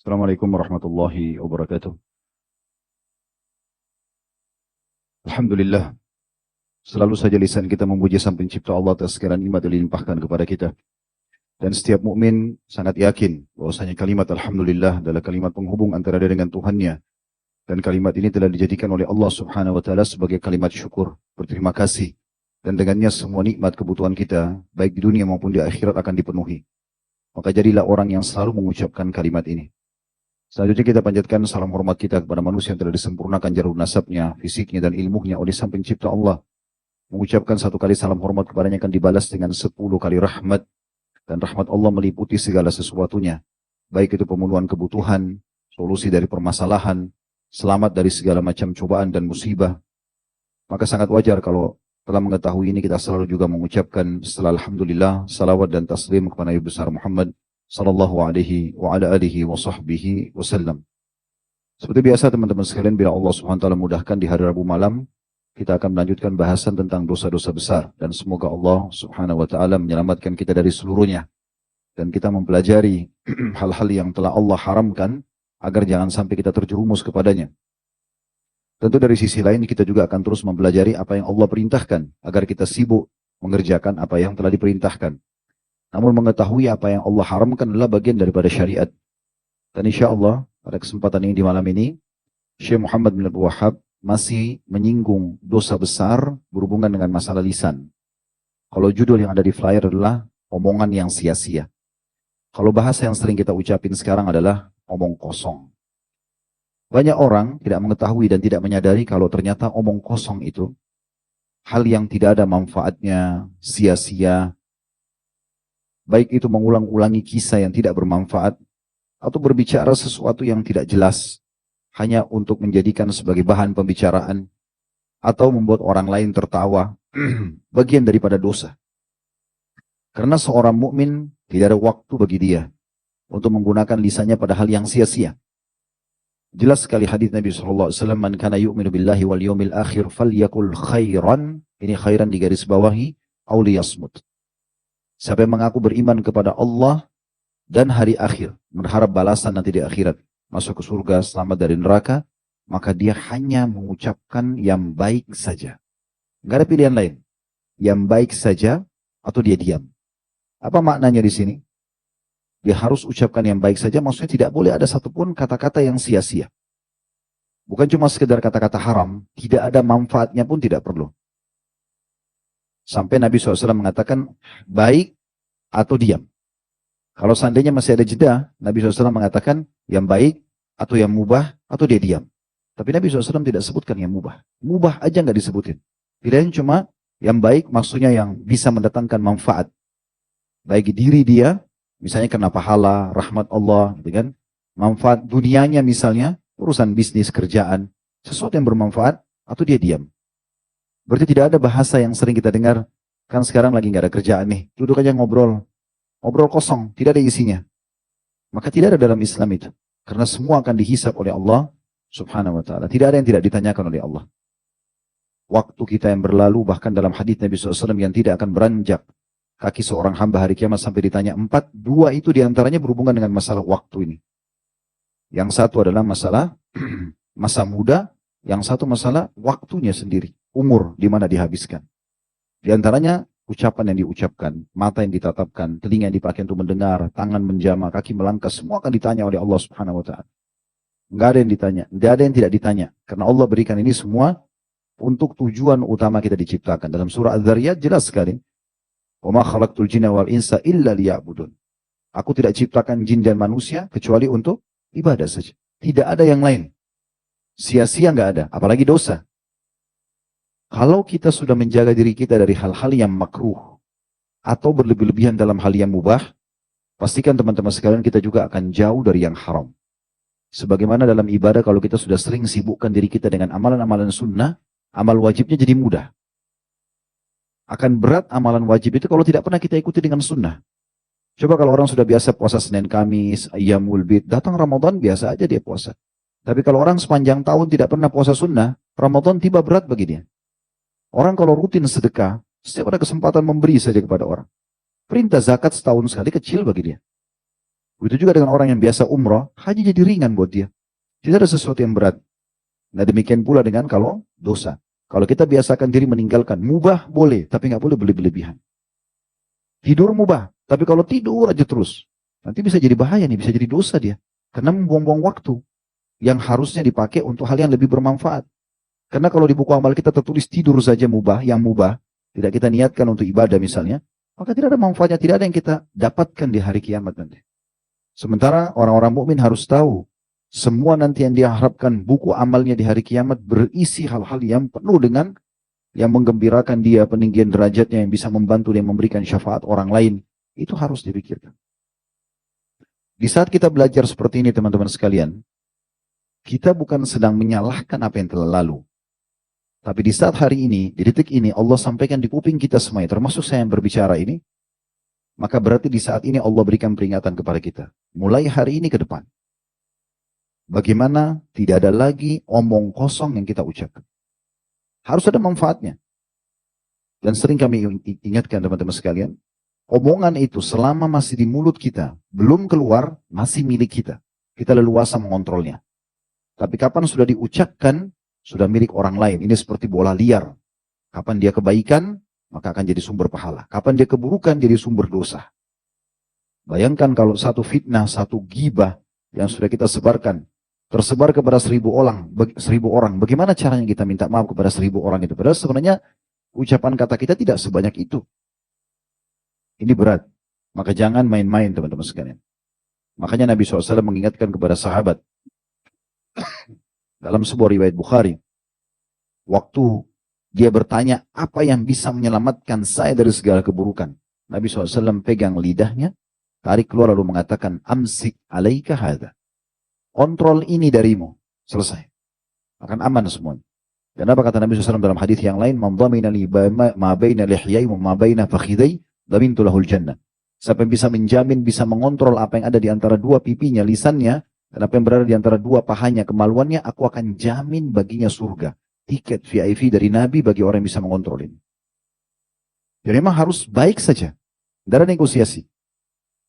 Assalamualaikum warahmatullahi wabarakatuh. Alhamdulillah, selalu saja lisan kita memuji Sang Pencipta Allah atas segala nikmat yang dilimpahkan kepada kita. Dan setiap mukmin sangat yakin bahwasanya kalimat Alhamdulillah adalah kalimat penghubung antara dia dengan Tuhannya. Dan kalimat ini telah dijadikan oleh Allah Subhanahu wa taala sebagai kalimat syukur, berterima kasih. Dan dengannya semua nikmat kebutuhan kita, baik di dunia maupun di akhirat akan dipenuhi. Maka jadilah orang yang selalu mengucapkan kalimat ini. Selanjutnya kita panjatkan salam hormat kita kepada manusia yang telah disempurnakan jalur nasabnya, fisiknya dan ilmunya oleh Sang Pencipta Allah. Mengucapkan satu kali salam hormat kepadanya akan dibalas dengan 10 kali rahmat. Dan rahmat Allah meliputi segala sesuatunya. Baik itu pemenuhan kebutuhan, solusi dari permasalahan, selamat dari segala macam cobaan dan musibah. Maka sangat wajar kalau telah mengetahui ini kita selalu juga mengucapkan setelah Alhamdulillah, salawat dan taslim kepada Nabi besar Muhammad sallallahu alaihi wa ala alihi wa sahbihi wasallam. Seperti biasa teman-teman sekalian, bila Allah Subhanahu wa taala mudahkan di hari Rabu malam, kita akan melanjutkan bahasan tentang dosa-dosa besar dan semoga Allah Subhanahu wa taala menyelamatkan kita dari seluruhnya. Dan kita mempelajari hal-hal yang telah Allah haramkan agar jangan sampai kita terjerumus kepadanya. Tentu dari sisi lain kita juga akan terus mempelajari apa yang Allah perintahkan agar kita sibuk mengerjakan apa yang telah diperintahkan. Namun mengetahui apa yang Allah haramkan adalah bagian daripada syariat. Dan insya Allah pada kesempatan ini di malam ini, Syekh Muhammad bin Abdul Wahhab masih menyinggung dosa besar berhubungan dengan masalah lisan. Kalau judul yang ada di flyer adalah omongan yang sia-sia. Kalau bahasa yang sering kita ucapin sekarang adalah omong kosong. Banyak orang tidak mengetahui dan tidak menyadari kalau ternyata omong kosong itu hal yang tidak ada manfaatnya, sia-sia. Baik itu mengulang-ulangi kisah yang tidak bermanfaat, atau berbicara sesuatu yang tidak jelas, hanya untuk menjadikan sebagai bahan pembicaraan, atau membuat orang lain tertawa, bagian daripada dosa. Karena seorang mukmin tidak ada waktu bagi dia untuk menggunakan lisannya pada hal yang sia-sia. Jelas sekali hadis Nabi SAW, Man kana yu'minu billahi wal yawmil akhir falyakul khairan, ini khairan di garis bawahi, aw liyasmut. Siapa yang mengaku beriman kepada Allah dan hari akhir, berharap balasan nanti di akhirat, masuk ke surga, selamat dari neraka, maka dia hanya mengucapkan yang baik saja. Enggak ada pilihan lain. Yang baik saja atau dia diam. Apa maknanya di sini? Dia harus ucapkan yang baik saja, maksudnya tidak boleh ada satupun kata-kata yang sia-sia. Bukan cuma sekedar kata-kata haram, tidak ada manfaatnya pun tidak perlu. Sampai Nabi SAW mengatakan baik atau diam. Kalau seandainya masih ada jeda, Nabi SAW mengatakan yang baik atau yang mubah atau dia diam. Tapi Nabi SAW tidak sebutkan yang mubah. Mubah aja nggak disebutin. Pilihan cuma yang baik maksudnya yang bisa mendatangkan manfaat. Bagi diri dia, misalnya karena pahala, rahmat Allah, gitu kan? Manfaat dunianya misalnya, urusan bisnis, kerjaan, sesuatu yang bermanfaat atau dia diam. Berarti tidak ada bahasa yang sering kita dengar, kan sekarang lagi nggak ada kerjaan nih, duduk aja ngobrol. Ngobrol kosong, tidak ada isinya. Maka tidak ada dalam Islam itu. Karena semua akan dihisab oleh Allah Subhanahu wa ta'ala. Tidak ada yang tidak ditanyakan oleh Allah. Waktu kita yang berlalu, bahkan dalam hadis Nabi SAW yang tidak akan beranjak kaki seorang hamba hari kiamat sampai ditanya 4, 2 itu diantaranya berhubungan dengan masalah waktu ini. Yang satu adalah masalah masa muda, yang satu masalah waktunya sendiri. Umur di mana dihabiskan. Di antaranya ucapan yang diucapkan, mata yang ditatapkan, telinga yang dipakai untuk mendengar, tangan menjama, kaki melangkah, semua akan ditanya oleh Allah Subhanahu wa taala. Enggak ada yang ditanya, enggak ada yang tidak ditanya, karena Allah berikan ini semua untuk tujuan utama kita diciptakan. Dalam surah Az-Zariyat jelas sekali, "Wa ma khalaqtul jinna wal insa illa liya'budun." Aku tidak ciptakan jin dan manusia kecuali untuk ibadah saja. Tidak ada yang lain. Sia-sia enggak ada, apalagi dosa. Kalau kita sudah menjaga diri kita dari hal-hal yang makruh atau berlebih-lebihan dalam hal yang mubah, pastikan teman-teman sekalian kita juga akan jauh dari yang haram. Sebagaimana dalam ibadah kalau kita sudah sering sibukkan diri kita dengan amalan-amalan sunnah, amal wajibnya jadi mudah. Akan berat amalan wajib itu kalau tidak pernah kita ikuti dengan sunnah. Coba kalau orang sudah biasa puasa Senin Kamis, Ayyamul Bid, datang Ramadan biasa aja dia puasa. Tapi kalau orang sepanjang tahun tidak pernah puasa sunnah, Ramadan tiba berat bagi dia. Orang kalau rutin sedekah, setiap ada kesempatan memberi saja kepada orang. Perintah zakat setahun sekali kecil bagi dia. Begitu juga dengan orang yang biasa umroh, haji jadi ringan buat dia. Tidak ada sesuatu yang berat. Nah demikian pula dengan kalau dosa. Kalau kita biasakan diri meninggalkan, mubah boleh, tapi nggak boleh berlebihan. Tidur mubah, tapi kalau tidur aja terus, nanti bisa jadi bahaya nih, bisa jadi dosa dia. Karena membuang-buang waktu yang harusnya dipakai untuk hal yang lebih bermanfaat. Karena kalau di buku amal kita tertulis tidur saja mubah, yang mubah, tidak kita niatkan untuk ibadah misalnya, maka tidak ada manfaatnya, tidak ada yang kita dapatkan di hari kiamat nanti. Sementara orang-orang mukmin harus tahu, semua nanti yang diharapkan buku amalnya di hari kiamat berisi hal-hal yang penuh dengan yang menggembirakan dia, peninggian derajatnya, yang bisa membantu dia memberikan syafaat orang lain. Itu harus dipikirkan. Di saat kita belajar seperti ini teman-teman sekalian, kita bukan sedang menyalahkan apa yang telah lalu. Tapi di saat hari ini, di detik ini, Allah sampaikan di kuping kita semuanya, termasuk saya yang berbicara ini, maka berarti di saat ini Allah berikan peringatan kepada kita. Mulai hari ini ke depan. Bagaimana tidak ada lagi omong kosong yang kita ucapkan. Harus ada manfaatnya. Dan sering kami ingatkan teman-teman sekalian, omongan itu selama masih di mulut kita, belum keluar, masih milik kita. Kita leluasa mengontrolnya. Tapi kapan sudah diucapkan, sudah milik orang lain. Ini seperti bola liar. Kapan dia kebaikan, maka akan jadi sumber pahala. Kapan dia keburukan, jadi sumber dosa. Bayangkan kalau satu fitnah, satu gibah yang sudah kita sebarkan, tersebar kepada 1.000 orang. Bagaimana caranya kita minta maaf kepada 1.000 orang itu? Padahal sebenarnya ucapan kata kita tidak sebanyak itu. Ini berat. Maka jangan main-main teman-teman sekalian. Makanya Nabi SAW mengingatkan kepada sahabat. Dalam sebuah riwayat Bukhari. Waktu dia bertanya, apa yang bisa menyelamatkan saya dari segala keburukan? Nabi SAW pegang lidahnya, tarik keluar lalu mengatakan, amsik alaika hadha. Kontrol ini darimu. Selesai. Akan aman semuanya. Dan apa kata Nabi SAW dalam hadis yang lain? Man dhamina li ma baina lihyai wa ma baina fakhidai dhamintu lahul jannah. Siapa yang bisa menjamin, bisa mengontrol apa yang ada di antara dua pipinya, lisannya, dan apa yang berada di antara dua pahanya, kemaluannya, aku akan jamin baginya surga. Tiket VIP dari Nabi bagi orang yang bisa mengontrol ini. Jadi memang harus baik saja. Tidak ada negosiasi.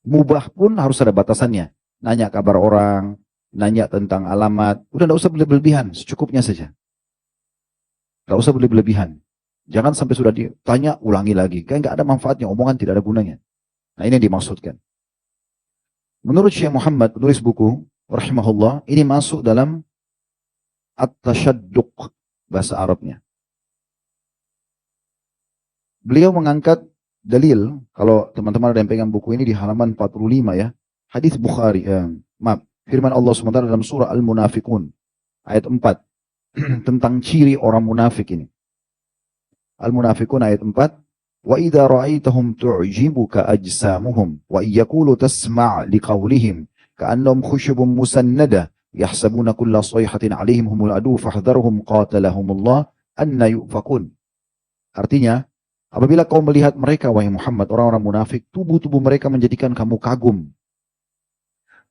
Mubah pun harus ada batasannya. Nanya kabar orang, nanya tentang alamat, udah tidak usah berlebihan, secukupnya saja. Tidak usah berlebihan. Jangan sampai sudah ditanya, ulangi lagi. Kayak nggak ada manfaatnya, omongan tidak ada gunanya. Nah ini yang dimaksudkan. Menurut Syekh Muhammad, penulis buku, rahimahullah, ini masuk dalam at-tashadduq, bahasa Arabnya. Beliau mengangkat dalil, kalau teman-teman ada yang pegang buku ini di halaman 45 ya, hadis Bukhari, firman Allah SWT dalam surah Al-Munafiqun, ayat 4, tentang ciri orang munafik ini. Al-Munafiqun ayat 4, wa idza ra'aitahum tu'jibuka ajsamuhum wa yaqulu tasma' liqawlihim ka'annahum khushubun musannada yahsabuna kulla sayhatin 'alaihim humul adu fahdharhum qatalahumullah anna yufakun. Artinya, apabila kau melihat mereka wahai Muhammad, orang-orang munafik, tubuh-tubuh mereka menjadikan kamu kagum.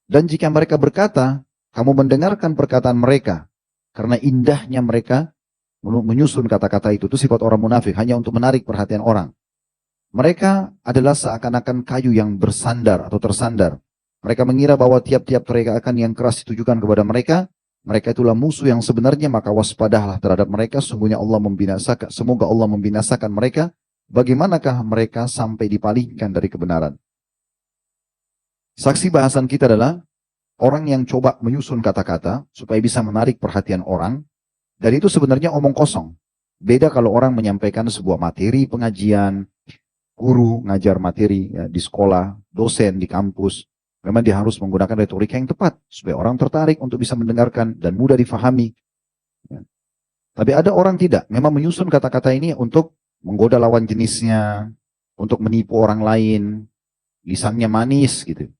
Dan jika mereka berkata, kamu mendengarkan perkataan mereka, karena indahnya mereka menyusun kata-kata itu sifat orang munafik, hanya untuk menarik perhatian orang. Mereka adalah seakan-akan kayu yang bersandar atau tersandar. Mereka mengira bahwa tiap-tiap teriakan yang keras ditujukan kepada mereka, mereka itulah musuh yang sebenarnya, maka waspadalah terhadap mereka, sungguhnya Allah membinasakan, semoga Allah membinasakan mereka. Bagaimanakah mereka sampai dipalingkan dari kebenaran? Saksi bahasan kita adalah orang yang coba menyusun kata-kata supaya bisa menarik perhatian orang, dan itu sebenarnya omong kosong. Beda kalau orang menyampaikan sebuah materi pengajian, guru ngajar materi ya, di sekolah, dosen di kampus, memang dia harus menggunakan retorika yang tepat supaya orang tertarik untuk bisa mendengarkan dan mudah difahami. Ya. Tapi ada orang tidak, memang menyusun kata-kata ini untuk menggoda lawan jenisnya, untuk menipu orang lain, lisannya manis gitu.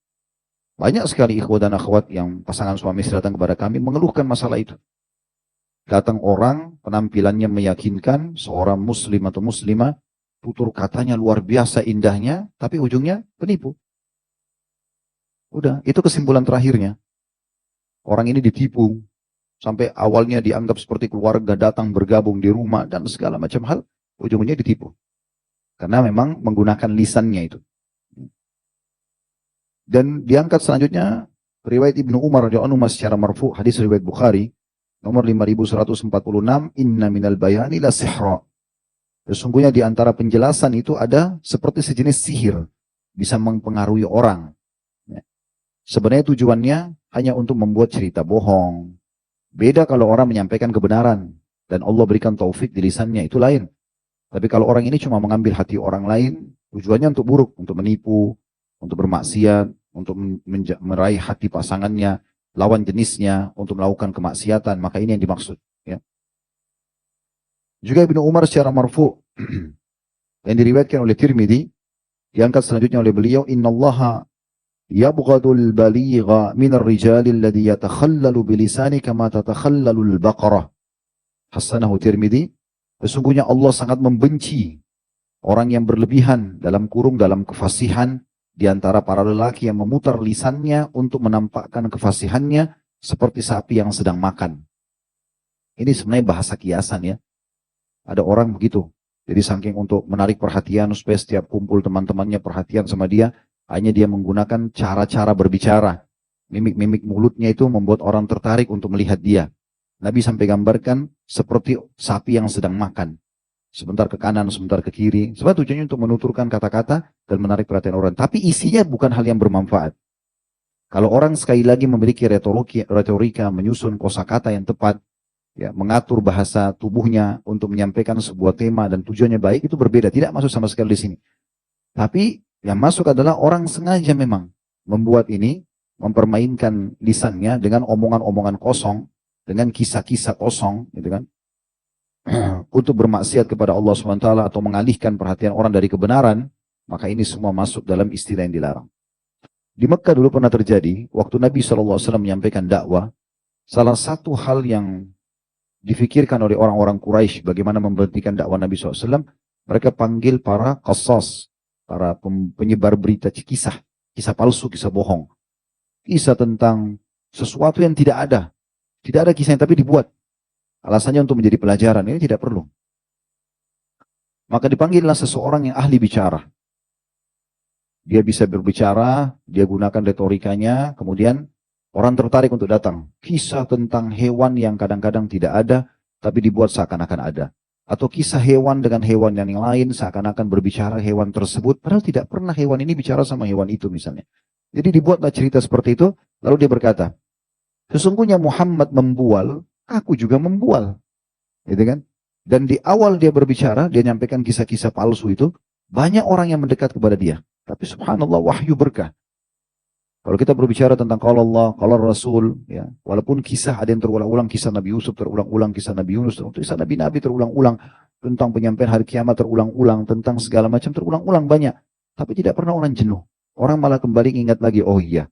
Banyak sekali ikhwah dan akhwat yang pasangan suami istri datang kepada kami mengeluhkan masalah itu. Datang orang, penampilannya meyakinkan, seorang muslim atau muslimah, tutur katanya luar biasa indahnya, tapi ujungnya penipu. Udah, itu kesimpulan terakhirnya. Orang ini ditipu, sampai awalnya dianggap seperti keluarga, datang bergabung di rumah, dan segala macam hal, ujungnya ditipu. Karena memang menggunakan lisannya itu. Dan diangkat selanjutnya riwayat Ibnu Umar radhiyallahu anhu secara marfu, hadis riwayat Bukhari nomor 5146, inna minal bayani la sihra. Sesungguhnya di antara penjelasan itu ada seperti sejenis sihir, bisa mempengaruhi orang. Sebenarnya tujuannya hanya untuk membuat cerita bohong. Beda kalau orang menyampaikan kebenaran dan Allah berikan taufik di lisannya, itu lain. Tapi kalau orang ini cuma mengambil hati orang lain, tujuannya untuk buruk, untuk menipu, untuk bermaksiat, untuk meraih hati pasangannya, lawan jenisnya, untuk melakukan kemaksiatan, maka ini yang dimaksud. Ya. Juga Ibnu Umar secara marfu yang diriwayatkan oleh Tirmidzi, diangkat selanjutnya oleh beliau, innallaha yabghadul baligha minar rijali alladhi yatakhallalu bilisani kama tatakhallalul baqarah. Hasanahu Tirmidzi, sesungguhnya Allah sangat membenci orang yang berlebihan dalam kefasihan di antara para lelaki yang memutar lisannya untuk menampakkan kefasihannya seperti sapi yang sedang makan. Ini sebenarnya bahasa kiasan ya. Ada orang begitu. Jadi saking untuk menarik perhatian supaya setiap kumpul teman-temannya perhatian sama dia, hanya dia menggunakan cara-cara berbicara. Mimik-mimik mulutnya itu membuat orang tertarik untuk melihat dia. Nabi sampai gambarkan seperti sapi yang sedang makan. Sebentar ke kanan, sebentar ke kiri. Sebab tujuannya untuk menuturkan kata-kata dan menarik perhatian orang. Tapi isinya bukan hal yang bermanfaat. Kalau orang sekali lagi memiliki retorika, menyusun kosakata yang tepat, ya, mengatur bahasa tubuhnya untuk menyampaikan sebuah tema dan tujuannya baik, itu berbeda. Tidak masuk sama sekali di sini. Tapi yang masuk adalah orang sengaja memang membuat ini, mempermainkan lisannya dengan omongan-omongan kosong, dengan kisah-kisah kosong, gitu kan, untuk bermaksiat kepada Allah SWT atau mengalihkan perhatian orang dari kebenaran, maka ini semua masuk dalam istilah yang dilarang. Di Mekah dulu pernah terjadi, waktu Nabi SAW menyampaikan dakwah, salah satu hal yang difikirkan oleh orang-orang Quraisy bagaimana memberhentikan dakwah Nabi SAW, mereka panggil para qasas, para penyebar berita kisah palsu, kisah bohong. Kisah tentang sesuatu yang tidak ada. Tidak ada kisah yang tapi dibuat. Alasannya untuk menjadi pelajaran, ini tidak perlu. Maka dipanggillah seseorang yang ahli bicara. Dia bisa berbicara, dia gunakan retorikanya, kemudian orang tertarik untuk datang. Kisah tentang hewan yang kadang-kadang tidak ada, tapi dibuat seakan-akan ada. Atau kisah hewan dengan hewan yang lain, seakan-akan berbicara hewan tersebut, padahal tidak pernah hewan ini bicara sama hewan itu misalnya. Jadi dibuatlah cerita seperti itu, lalu dia berkata, sesungguhnya Muhammad membual, aku juga membual. Gitu kan? Dan di awal dia berbicara, dia nyampaikan kisah-kisah palsu itu, banyak orang yang mendekat kepada dia. Tapi subhanallah, wahyu berkah. Kalau kita berbicara tentang qala Allah, qala Rasul, ya, walaupun kisah ada yang terulang-ulang, kisah Nabi Yusuf terulang-ulang, kisah Nabi Yunus, kisah Nabi-Nabi terulang-ulang, tentang penyampaian hari kiamat terulang-ulang, tentang segala macam terulang-ulang banyak. Tapi tidak pernah orang jenuh. Orang malah kembali ingat lagi, oh iya.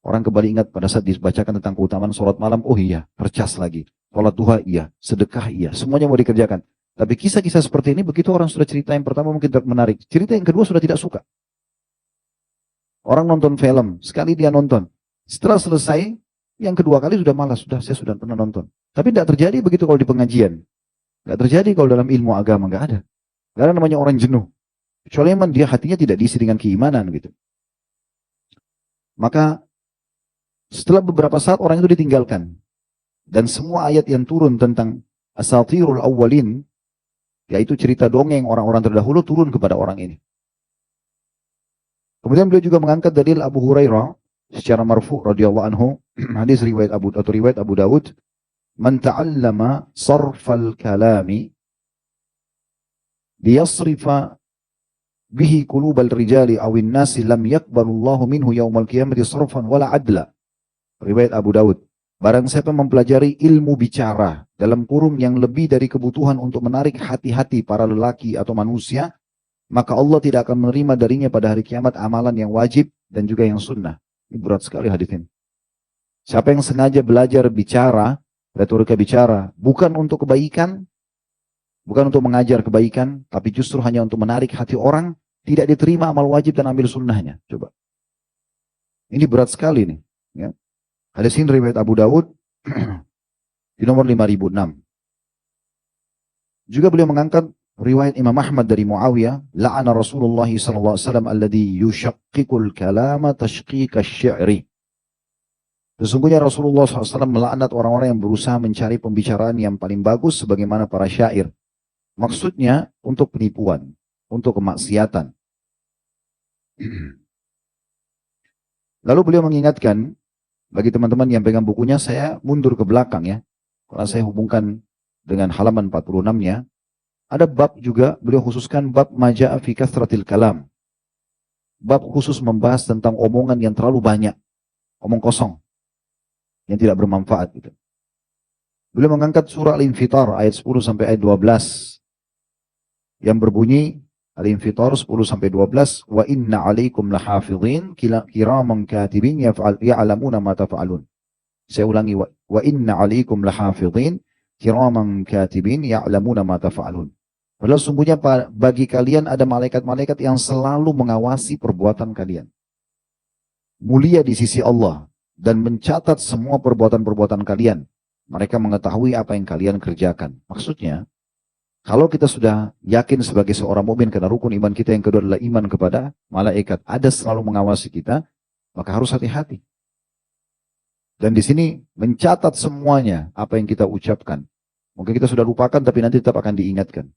Orang kembali ingat pada saat dibacakan tentang keutamaan sholat malam, oh iya, percas lagi. Sholat duha iya, sedekah iya, semuanya mau dikerjakan. Tapi kisah-kisah seperti ini, begitu orang sudah cerita yang pertama mungkin menarik. Cerita yang kedua sudah tidak suka. Orang nonton film, sekali dia nonton. Setelah selesai, yang kedua kali sudah malas, saya sudah pernah nonton. Tapi tidak terjadi begitu kalau di pengajian. Tidak terjadi kalau dalam ilmu agama, nggak ada. Nggak ada namanya orang jenuh. Kecuali memang dia hatinya tidak diisi dengan keimanan gitu. Maka setelah beberapa saat orang itu ditinggalkan. Dan semua ayat yang turun tentang asatirul awwalin, yaitu cerita dongeng orang-orang terdahulu, turun kepada orang ini. Kemudian beliau juga mengangkat dalil Abu Hurairah secara marfu radhiyallahu anhu, hadis riwayat Abu Dawud, man ta'allama sarfal kalami liyasrifa bihi qulubal rijali awin nasi lam yakbalullahu minhu yaumal qiyamati sarfan wala adla. Riwayat Abu Dawud. Barang siapa mempelajari ilmu bicara dalam kurung yang lebih dari kebutuhan untuk menarik hati-hati para lelaki atau manusia, maka Allah tidak akan menerima darinya pada hari kiamat amalan yang wajib dan juga yang sunnah. Ini berat sekali hadis ini. Siapa yang sengaja belajar bicara, retorika bicara, bukan untuk kebaikan, bukan untuk mengajar kebaikan, tapi justru hanya untuk menarik hati orang, tidak diterima amal wajib dan ambil sunnahnya. Coba. Ini berat sekali nih. Ya. Hadis ini riwayat Abu Dawud di nomor 5006. Juga beliau mengangkat riwayat Imam Ahmad dari Muawiyah, la'ana Rasulullah sallallahu alaihi wasallam alladhi yushaqqiqul kalama tashqiqa syi'ri. Sesungguhnya Rasulullah SAW melaknat orang-orang yang berusaha mencari pembicaraan yang paling bagus sebagaimana para syair. Maksudnya untuk penipuan, untuk kemaksiatan. Lalu beliau mengingatkan, bagi teman-teman yang pegang bukunya, saya mundur ke belakang ya. Kalau saya hubungkan dengan halaman 46-nya, ada bab juga, beliau khususkan bab maja'a fi kathratil kalam. Bab khusus membahas tentang omongan yang terlalu banyak, omong kosong, yang tidak bermanfaat. Gitu. Beliau mengangkat surah Al-Infitar ayat 10 sampai ayat 12 yang berbunyi Al-Infitar 10 sampai 12, wa inna 'alaikum lahafidhin kiraman katibin ya'lamuna ma taf'alun. Saya ulangi, wa inna 'alaikum lahafidhin kiraman katibin ya'lamuna ma taf'alun. Padahal sungguhnya bagi kalian ada malaikat-malaikat yang selalu mengawasi perbuatan kalian. Mulia di sisi Allah dan mencatat semua perbuatan-perbuatan kalian. Mereka mengetahui apa yang kalian kerjakan. Maksudnya, kalau kita sudah yakin sebagai seorang mukmin karena rukun iman kita yang kedua adalah iman kepada malaikat, ada selalu mengawasi kita, maka harus hati-hati. Dan di sini mencatat semuanya apa yang kita ucapkan. Mungkin kita sudah lupakan tapi nanti tetap akan diingatkan.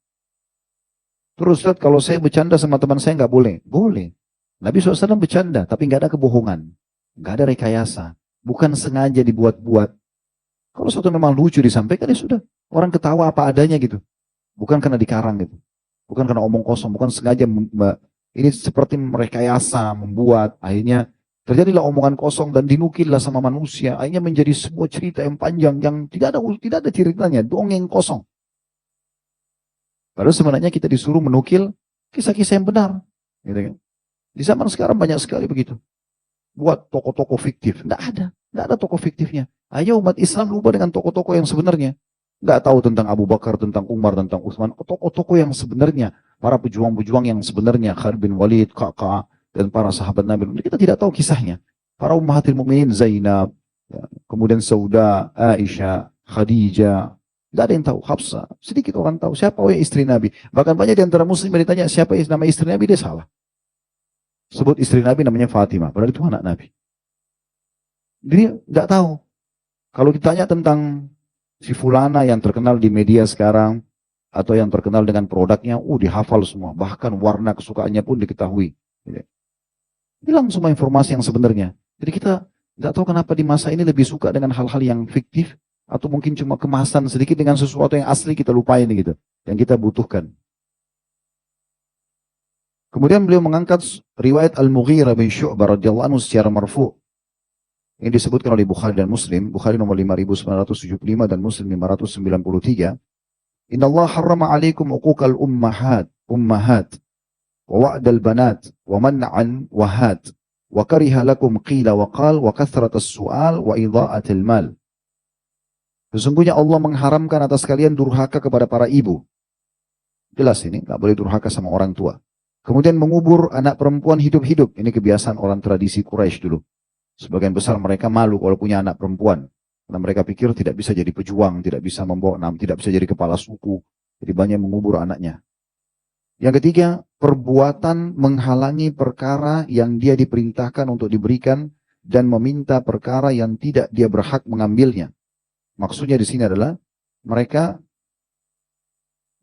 Terus Ustaz, kalau saya bercanda sama teman saya nggak boleh? Boleh. Nabi SAW bercanda tapi nggak ada kebohongan. Nggak ada rekayasa. Bukan sengaja dibuat-buat. Kalau sesuatu memang lucu disampaikan, ya sudah. Orang ketawa apa adanya gitu. Bukan karena dikarang gitu. Bukan karena omong kosong. Bukan sengaja. Ini seperti merekayasa, membuat. Akhirnya terjadilah omongan kosong dan dinukillah sama manusia. Akhirnya menjadi sebuah cerita yang panjang. Yang tidak ada ceritanya. Dongeng kosong. Padahal sebenarnya kita disuruh menukil kisah-kisah yang benar. Gitu kan. Di zaman sekarang banyak sekali begitu. Buat tokoh-tokoh fiktif. Nggak ada tokoh fiktifnya. Ayo umat Islam lupa dengan tokoh-tokoh yang sebenarnya. Nggak tahu tentang Abu Bakar, tentang Umar, tentang Utsman. Tokoh-tokoh yang sebenarnya. Para pejuang-pejuang yang sebenarnya. Khalid bin Walid, Kakak, dan para sahabat Nabi. Kita tidak tahu kisahnya. Para ummahatil mukminin Zainab, ya, kemudian Sauda, Aisyah, Khadijah. Nggak ada yang tahu. Hafsah. Sedikit orang tahu. Siapa istri Nabi. Bahkan banyak di antara muslim yang ditanya siapa nama istri Nabi, dia salah. Sebut istri Nabi namanya Fatimah. Padahal itu anak Nabi. Dia nggak tahu. Kalau ditanya tentang si fulana yang terkenal di media sekarang, atau yang terkenal dengan produknya, dihafal semua. Bahkan warna kesukaannya pun diketahui. Hilang semua informasi yang sebenarnya. Jadi kita nggak tahu kenapa di masa ini lebih suka dengan hal-hal yang fiktif, atau mungkin cuma kemasan sedikit dengan sesuatu yang asli kita lupain gitu. Yang kita butuhkan. Kemudian beliau mengangkat riwayat Al-Mughirah bin Syu'bah radhiyallahu anhu secara marfu'. Ini disebutkan oleh Bukhari dan Muslim. Bukhari nomor 5975 dan Muslim 593. Inna Allah harrama alaikum uquqal ummahat wa wa'dal banat wa man'an wa had wa kariha lakum qila wa qal wa kathratas su'al wa idha'atil mal. Sesungguhnya Allah mengharamkan atas kalian durhaka kepada para ibu. Jelas ini, nggak boleh durhaka sama orang tua. Kemudian mengubur anak perempuan hidup-hidup. Ini kebiasaan orang tradisi Quraisy dulu. Sebagian besar mereka malu kalau punya anak perempuan. Karena mereka pikir tidak bisa jadi pejuang, tidak bisa membawa nama, tidak bisa jadi kepala suku. Jadi banyak mengubur anaknya. Yang ketiga, perbuatan menghalangi perkara yang dia diperintahkan untuk diberikan dan meminta perkara yang tidak dia berhak mengambilnya. Maksudnya di sini adalah mereka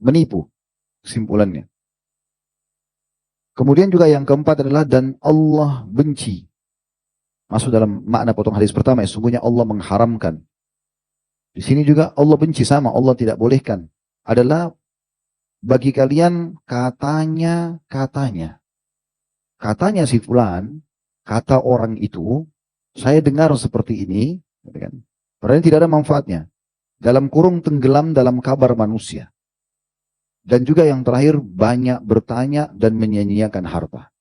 menipu, kesimpulannya. Kemudian juga yang keempat adalah dan Allah benci. Masuk dalam makna potong hadis pertama, sesungguhnya Allah mengharamkan. Di sini juga Allah benci sama, Allah tidak bolehkan. Adalah bagi kalian katanya. Katanya si fulan, kata orang itu, saya dengar seperti ini, padahal tidak ada manfaatnya. Dalam kurung tenggelam dalam kabar manusia. Dan juga yang terakhir, banyak bertanya dan menyia-nyiakan harta.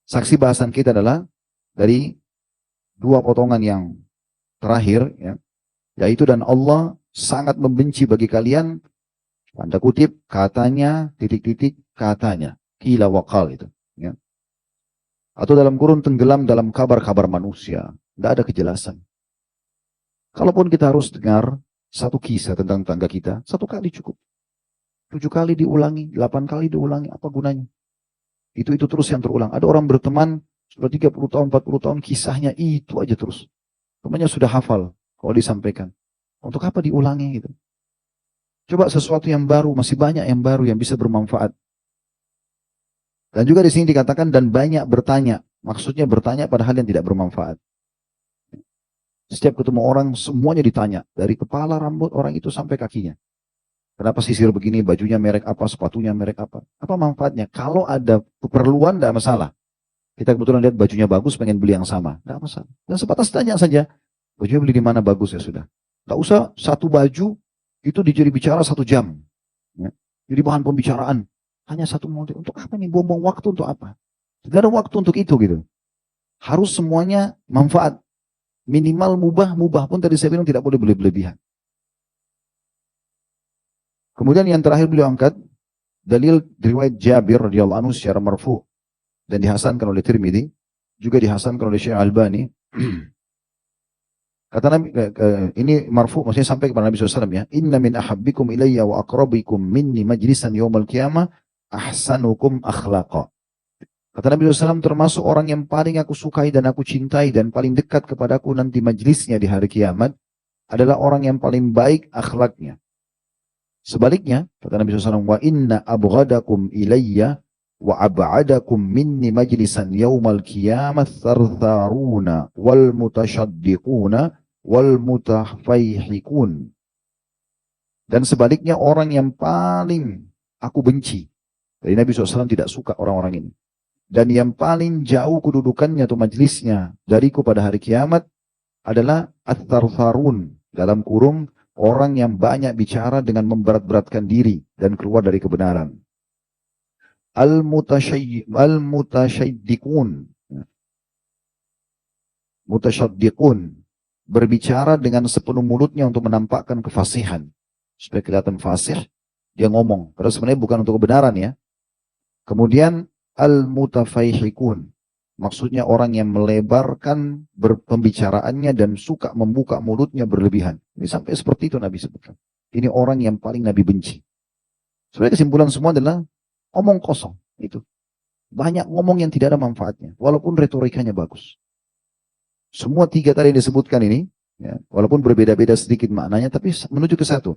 Saksi bahasan kita adalah dari dua potongan yang terakhir, ya, yaitu dan Allah sangat membenci bagi kalian, tanda kutip, katanya, titik-titik, katanya. Qila wa qal itu. Ya. Atau dalam kurun tenggelam dalam kabar-kabar manusia. Tidak ada kejelasan. Kalaupun kita harus dengar satu kisah tentang tangga kita, satu kali cukup. 7 kali diulangi, 8 kali diulangi, apa gunanya? Itu terus yang terulang. Ada orang berteman sudah 30 tahun, 40 tahun, kisahnya itu aja terus. Temannya sudah hafal kalau disampaikan. Untuk apa diulangi gitu? Coba sesuatu yang baru, masih banyak yang baru yang bisa bermanfaat. Dan juga di sini dikatakan dan banyak bertanya. Maksudnya bertanya pada hal yang tidak bermanfaat. Setiap ketemu orang semuanya ditanya. Dari kepala rambut orang itu sampai kakinya. Kenapa sisir begini, bajunya merek apa, sepatunya merek apa. Apa manfaatnya? Kalau ada keperluan tidak masalah. Kita kebetulan lihat bajunya bagus, pengen beli yang sama. Tidak masalah. Dan sebatas tanya saja. Bajunya beli di mana bagus ya sudah. Tidak usah satu baju itu dijadi bicara 1 jam. Ya. Jadi bahan pembicaraan. Hanya satu model. Untuk apa nih? Buang-buang waktu untuk apa? Tidak ada waktu untuk itu gitu. Harus semuanya manfaat. Minimal mubah pun tadi saya bilang tidak boleh berlebihan. Kemudian yang terakhir beliau angkat dalil riwayat Jabir radhiyallahu anhu secara marfu dan dihasankan oleh Tirmidzi, juga dihasankan oleh Syekh Albani. Kata Nabi, ini marfu maksudnya sampai kepada Nabi SAW ya. Inna min ahabbikum ilayya wa aqrabikum minni majlisan yawmal qiyamah ahsanukum akhlaqa. Kata Nabi SAW, termasuk orang yang paling aku sukai dan aku cintai dan paling dekat kepadaku nanti majlisnya di hari kiamat adalah orang yang paling baik akhlaknya. Sebaliknya, kata Nabi SAW, wa inna abghadakum ilayya wa ab'adakum minni majlisan yawmal qiyamah thartharuna wal mutasyaddiquna wal mutafayhikun. Dan sebaliknya orang yang paling aku benci. Jadi Nabi SAW tidak suka orang-orang ini. Dan yang paling jauh kedudukannya atau majlisnya dariku pada hari kiamat adalah at-thartharun, dalam kurung orang yang banyak bicara dengan memberat-beratkan diri dan keluar dari kebenaran. Al-mutasyaddiqun, mutasyaddiqun, berbicara dengan sepenuh mulutnya untuk menampakkan kefasihan. Supaya kelihatan fasih, dia ngomong. Padahal sebenarnya bukan untuk kebenaran ya. Kemudian al-mutafayhikun, maksudnya orang yang melebarkan pembicaraannya dan suka membuka mulutnya berlebihan. Ini sampai seperti itu Nabi sebutkan. Ini orang yang paling Nabi benci. Sebenarnya kesimpulan semua adalah omong kosong. Itu banyak ngomong yang tidak ada manfaatnya, walaupun retorikanya bagus. Semua 3 tadi yang disebutkan ini, ya, walaupun berbeda-beda sedikit maknanya, tapi menuju ke satu.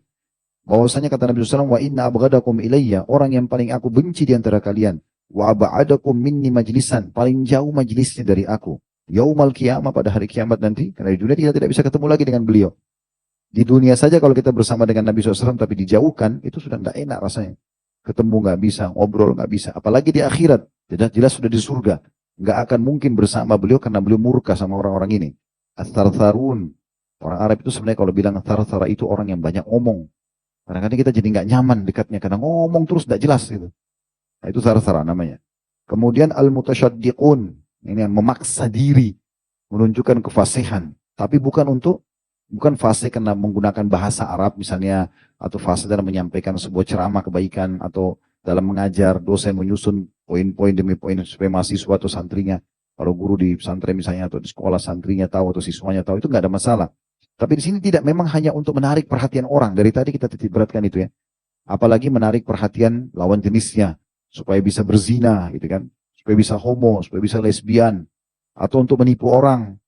Bahwasanya kata Nabi SAW, wa inna abghadakum ilayya, orang yang paling aku benci di antara kalian, wa ab'adakum minni majlisan, paling jauh majlisnya dari aku, yaumal qiyamah, pada hari kiamat nanti, karena di dunia kita tidak bisa ketemu lagi dengan beliau. Di dunia saja kalau kita bersama dengan Nabi SAW tapi dijauhkan, itu sudah tidak enak rasanya. Ketemu nggak bisa, ngobrol nggak bisa, apalagi di akhirat, jelas sudah di surga, nggak akan mungkin bersama beliau karena beliau murka sama orang-orang ini. At-thartharun, orang Arab itu sebenarnya kalau bilang tharthara itu orang yang banyak omong. Kadang-kadang kita jadi nggak nyaman dekatnya karena ngomong terus tidak jelas gitu. Nah, itu tharthara namanya. Kemudian al-mutasyaddiqun, ini yang memaksa diri menunjukkan kefasihan, tapi bukan fasih karena menggunakan bahasa Arab misalnya, atau fasih dalam menyampaikan sebuah ceramah kebaikan, atau dalam mengajar dosen menyusun poin-poin demi poin supaya mahasiswa atau santrinya, kalau guru di pesantren misalnya atau di sekolah santrinya tahu atau siswanya tahu, itu nggak ada masalah. Tapi di sini tidak, memang hanya untuk menarik perhatian orang. Dari tadi kita titik beratkan itu ya. Apalagi menarik perhatian lawan jenisnya supaya bisa berzina gitu kan, supaya bisa homo, supaya bisa lesbian, atau untuk menipu orang.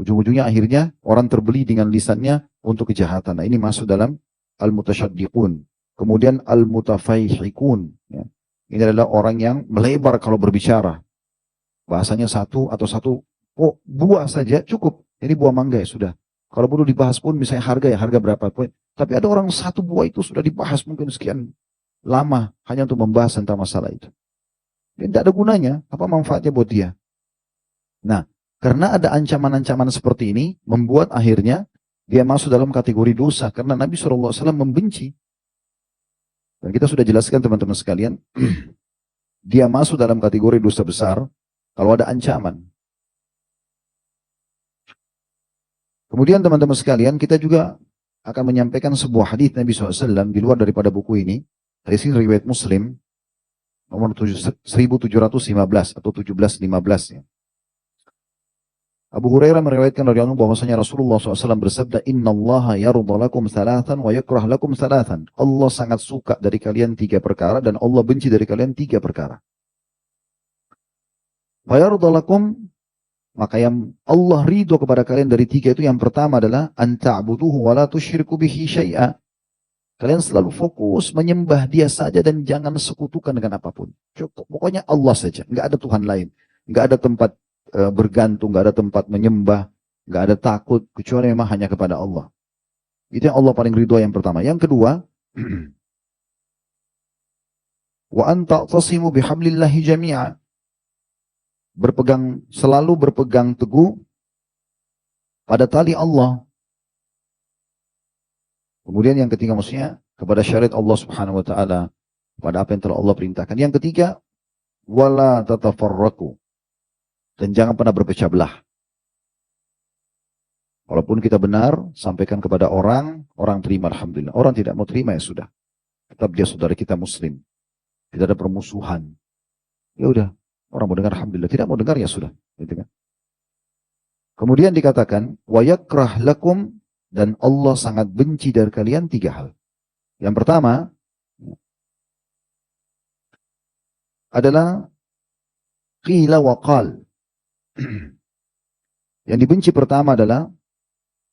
Ujung-ujungnya akhirnya orang terbeli dengan lisannya untuk kejahatan. Nah, ini masuk dalam al-mutasyaddiqun. Kemudian al-mutafayhikun. Ya. Ini adalah orang yang melebar kalau berbicara. Bahasanya satu buah saja cukup. Ini buah mangga ya sudah. Kalau perlu dibahas pun misalnya harga berapa poin. Tapi ada orang satu buah itu sudah dibahas mungkin sekian lama hanya untuk membahas tentang masalah itu. Dan tidak ada gunanya, apa manfaatnya buat dia. Nah, karena ada ancaman-ancaman seperti ini, membuat akhirnya dia masuk dalam kategori dosa. Karena Nabi SAW membenci. Dan kita sudah jelaskan teman-teman sekalian, dia masuk dalam kategori dosa besar kalau ada ancaman. Kemudian teman-teman sekalian, kita juga akan menyampaikan sebuah hadis Nabi SAW di luar daripada buku ini. Dari sini riwayat Muslim, nomor 1715 atau 1715 ya. Abu Hurairah meriwayatkan dari Allah bahwasanya Rasulullah SAW bersabda, Inna Allah yarda lakum thalathan wa yakrah lakum thalathan. Allah sangat suka dari kalian 3 perkara dan Allah benci dari kalian 3 perkara. Wa yarda lakum, maka yang Allah ridho kepada kalian dari 3 itu, yang pertama adalah an ta'buduhu wa la tusyriku bihi syai'a. Kalian selalu fokus menyembah Dia saja dan jangan sekutukan dengan apapun. Cukup, pokoknya Allah saja, enggak ada Tuhan lain, enggak ada tempat bergantung, nggak ada tempat menyembah, nggak ada takut, kecuali memang hanya kepada Allah. Itu yang Allah paling ridho yang pertama. Yang kedua, wa anta tasimu bihablillahi jami'a. Selalu berpegang teguh pada tali Allah. Kemudian yang ketiga maksudnya kepada syariat Allah Subhanahu wa taala, pada apa yang telah Allah perintahkan. Yang ketiga, wala tatafarraqu. Dan jangan pernah berpecah belah. Walaupun kita benar, sampaikan kepada orang, orang terima alhamdulillah. Orang tidak mau terima ya sudah. Tetap dia saudara kita muslim. Tidak ada permusuhan. Ya udah, orang mau dengar alhamdulillah, tidak mau dengar ya sudah, gitu kan. Kemudian dikatakan wa yakrah lakum, dan Allah sangat benci dari kalian 3 hal. Yang pertama adalah qila wa qal. Yang dibenci pertama adalah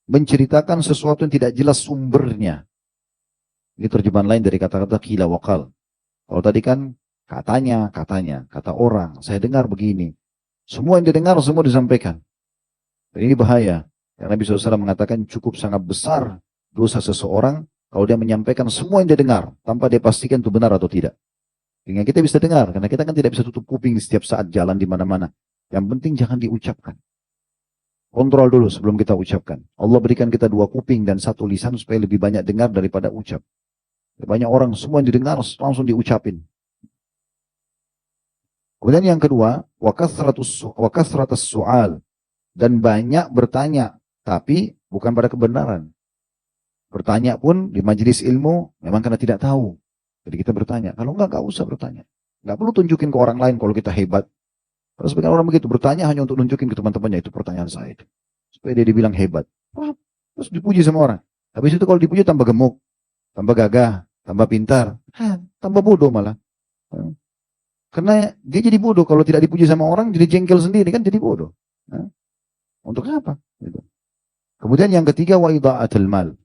menceritakan sesuatu yang tidak jelas sumbernya. Ini terjemahan lain dari kata-kata qila wa qal. Kalau tadi kan katanya, kata orang, saya dengar begini. Semua yang didengar semua disampaikan. Dan ini bahaya. Karena Nabi SAW mengatakan cukup sangat besar dosa seseorang kalau dia menyampaikan semua yang dia dengar tanpa dia pastikan itu benar atau tidak. Sehingga kita bisa dengar, karena kita kan tidak bisa tutup kuping di setiap saat jalan di mana-mana. Yang penting jangan diucapkan. Kontrol dulu sebelum kita ucapkan. Allah berikan kita 2 kuping dan 1 lisan supaya lebih banyak dengar daripada ucap. Banyak orang semua yang didengar langsung diucapin. Kemudian yang kedua, wa kasratus su'al, dan banyak bertanya, tapi bukan pada kebenaran. Bertanya pun di majelis ilmu memang karena tidak tahu. Jadi kita bertanya. Kalau enggak usah bertanya. Enggak perlu tunjukin ke orang lain kalau kita hebat. Kalau sebagian orang begitu, bertanya hanya untuk nunjukin ke teman-temannya, itu pertanyaan saya itu. Supaya dia dibilang hebat. Terus dipuji sama orang. Habis itu kalau dipuji tambah gemuk, tambah gagah, tambah pintar, tambah bodoh malah. Karena dia jadi bodoh kalau tidak dipuji sama orang, jadi jengkel sendiri kan, jadi bodoh. Untuk apa? Gitu. Kemudian yang ketiga, wa idha'atul mal,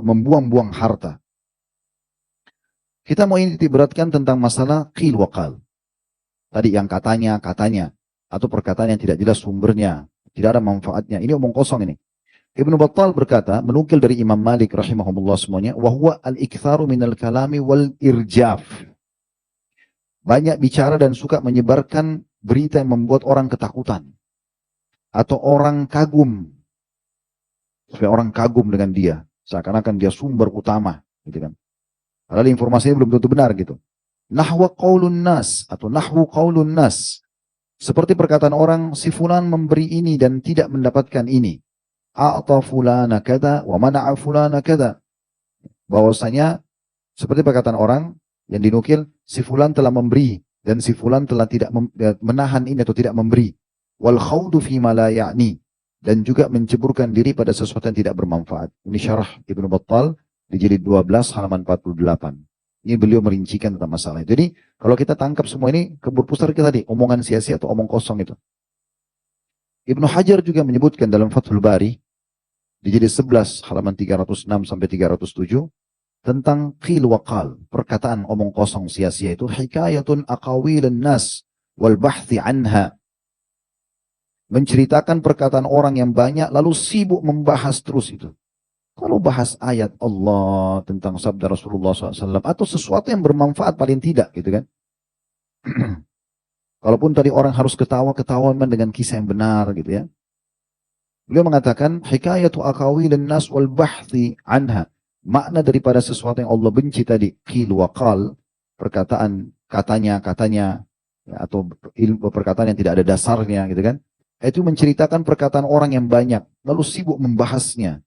membuang-buang harta. Kita mau inti beratkan tentang masalah qil wa qal. Tadi yang katanya, atau perkataan yang tidak jelas sumbernya, tidak ada manfaatnya. Ini omong kosong ini. Ibnu Battal berkata, menukil dari Imam Malik rahimahumullah semuanya, wa huwa al-iktharu minal kalami wal irjaf. Banyak bicara dan suka menyebarkan berita yang membuat orang ketakutan. Atau orang kagum. Supaya orang kagum dengan dia. Seakan-akan dia sumber utama. Gitu kan. Padahal informasinya belum tentu benar gitu. Nahwa qaulun nas, atau nahwu qaulun nas. Seperti perkataan orang, si fulan memberi ini dan tidak mendapatkan ini. A'ta fulana kada wa mana'a fulana kada. Bahwasanya seperti perkataan orang yang dinukil, si fulan telah memberi dan si fulan telah tidak menahan ini atau tidak memberi. Wal khawdu fi ma la ya'ni, dan juga menceburkan diri pada sesuatu yang tidak bermanfaat. Ini syarah Ibnu Battal di jilid 12 halaman 48. Ini beliau merincikan tentang masalah itu. Jadi kalau kita tangkap semua ini, berpusat kita tadi, omongan sia-sia atau omong kosong itu. Ibnu Hajar juga menyebutkan dalam Fathul Bari, di jilid 11 halaman 306 sampai 307, tentang qil wa qal, perkataan omong kosong sia-sia itu, hikayatun aqawilun nas wal bahthi anha. Menceritakan perkataan orang yang banyak lalu sibuk membahas terus itu. Kalau bahas ayat Allah tentang sabda Rasulullah SAW atau sesuatu yang bermanfaat paling tidak gitu kan. Kalaupun tadi orang harus ketawa-ketawa dengan kisah yang benar gitu ya. Beliau mengatakan hikayatu aqawilun nas wal bahthi anha. Makna daripada sesuatu yang Allah benci tadi, qil wa qal, perkataan katanya ya, atau ilmu perkataan yang tidak ada dasarnya gitu kan. Itu menceritakan perkataan orang yang banyak lalu sibuk membahasnya.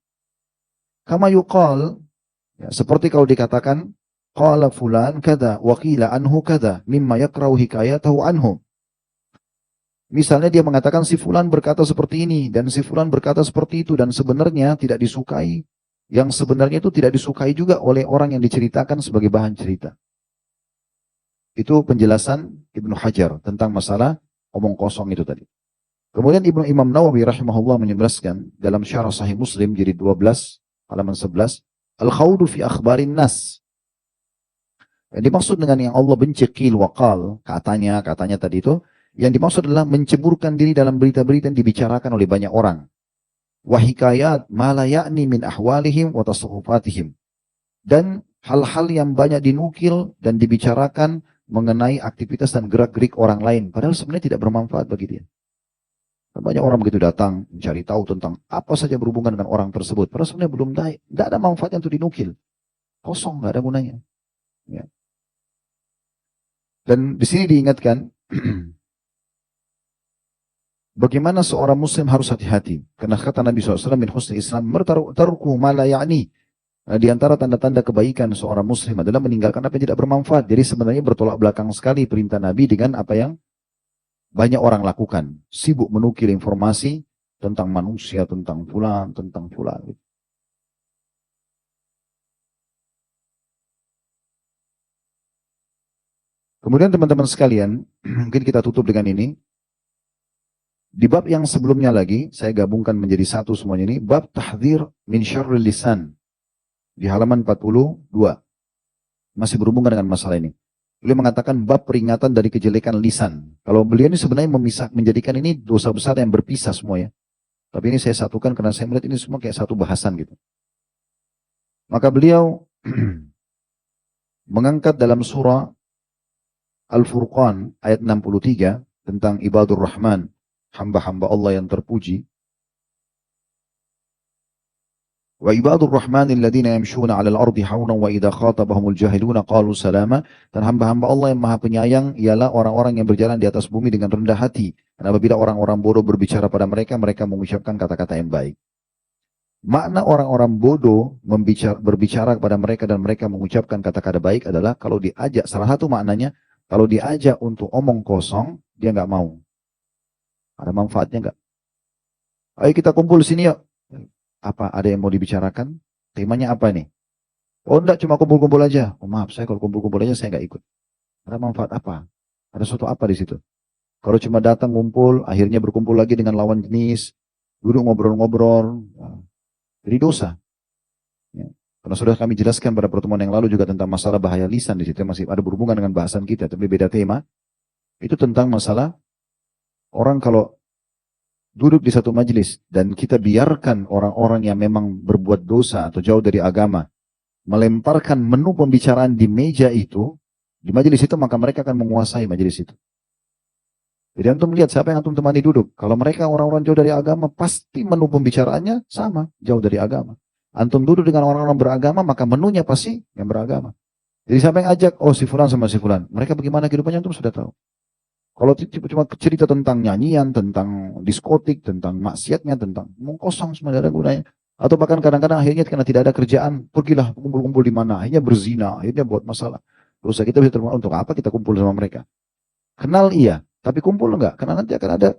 Kama yuqal, ya, seperti kalau dikatakan qala fulan kada wa qila anhu kada mimma yakrahu hikayatahu anhu. Misalnya dia mengatakan si fulan berkata seperti ini dan si fulan berkata seperti itu dan sebenarnya tidak disukai. Yang sebenarnya itu tidak disukai juga oleh orang yang diceritakan sebagai bahan cerita. Itu penjelasan Ibnu Hajar tentang masalah omong kosong itu tadi. Kemudian Imam Nawawi rahimahullah menjelaskan dalam Syarah Sahih Muslim jadi 12 halaman 11, al-khawdu fi akhbarin nas. Yang dimaksud dengan yang Allah benci qil wa qal, katanya tadi itu, yang dimaksud adalah menceburkan diri dalam berita-berita yang dibicarakan oleh banyak orang. Wa hikayat ma la ya'ni min ahwalihim wa tasarrufatihim. Dan hal-hal yang banyak dinukil dan dibicarakan mengenai aktivitas dan gerak-gerik orang lain. Padahal sebenarnya tidak bermanfaat bagi dia. Banyak orang begitu datang mencari tahu tentang apa saja berhubungan dengan orang tersebut. Padahal sebenarnya belum tidak ada manfaatnya untuk dinukil. Kosong, nggak ada gunanya. Ya. Dan di sini diingatkan bagaimana seorang muslim harus hati-hati. Karena kata Nabi SAW, min husni Islam, tarku ma la ya'ni. Di antara tanda-tanda kebaikan seorang muslim adalah meninggalkan apa yang tidak bermanfaat. Jadi sebenarnya bertolak belakang sekali perintah Nabi dengan apa yang banyak orang lakukan. Sibuk menukil informasi tentang manusia, tentang fulan, tentang fulan. Kemudian teman-teman sekalian, mungkin kita tutup dengan ini. Di bab yang sebelumnya lagi, saya gabungkan menjadi satu semuanya ini, bab tahdzir min syarril lisan. Di halaman 42. Masih berhubungan dengan masalah ini. Beliau mengatakan bab peringatan dari kejelekan lisan. Kalau beliau ini sebenarnya menjadikan ini dosa besar yang berpisah semua ya. Tapi ini saya satukan karena saya melihat ini semua kayak satu bahasan gitu. Maka beliau mengangkat dalam surah Al-Furqan ayat 63 tentang ibadur Rahman, hamba-hamba Allah yang terpuji. Wa ibadur rahmanil ladina yamshuna 'alal ardi hauna wa idza khatabahumul jahiluna qalu salama. Dan hamba-hamba Allah yang Maha Penyayang ialah orang-orang yang berjalan di atas bumi dengan rendah hati. Dan apabila orang-orang bodoh berbicara pada mereka, mereka mengucapkan kata-kata yang baik. Makna orang-orang bodoh berbicara kepada mereka dan mereka mengucapkan kata-kata baik adalah kalau diajak, salah satu maknanya, kalau diajak untuk omong kosong, dia nggak mau. Ada manfaatnya nggak? Ayo kita kumpul sini yuk. Apa ada yang mau dibicarakan? Temanya apa nih? Oh enggak, cuma kumpul-kumpul aja. Oh maaf, saya kalau kumpul-kumpul aja saya nggak ikut. Ada manfaat apa? Ada sesuatu apa di situ? Kalau cuma datang kumpul, akhirnya berkumpul lagi dengan lawan jenis, duduk ngobrol-ngobrol, jadi dosa. Ya. Karena sudah kami jelaskan pada pertemuan yang lalu juga tentang masalah bahaya lisan di situ masih ada berhubungan dengan bahasan kita, tapi beda tema. Itu tentang masalah orang kalau duduk di satu majelis dan kita biarkan orang-orang yang memang berbuat dosa atau jauh dari agama melemparkan menu pembicaraan di meja itu, di majelis itu, maka mereka akan menguasai majelis itu. Jadi antum lihat siapa yang antum temani duduk. Kalau mereka orang-orang jauh dari agama, pasti menu pembicaraannya sama, jauh dari agama. Antum duduk dengan orang-orang beragama, maka menunya pasti yang beragama. Jadi siapa yang ajak, oh si fulan sama si fulan. Mereka bagaimana kehidupannya antum sudah tahu. Kalau cuma cerita tentang nyanyian, tentang diskotik, tentang maksiatnya, tentang kosong semua ada gunanya. Atau bahkan kadang-kadang akhirnya karena tidak ada kerjaan, pergilah kumpul-kumpul di mana, akhirnya berzina, akhirnya buat masalah. Dosa kita bisa terima, untuk apa kita kumpul sama mereka? Kenal iya, tapi kumpul enggak, karena nanti akan ada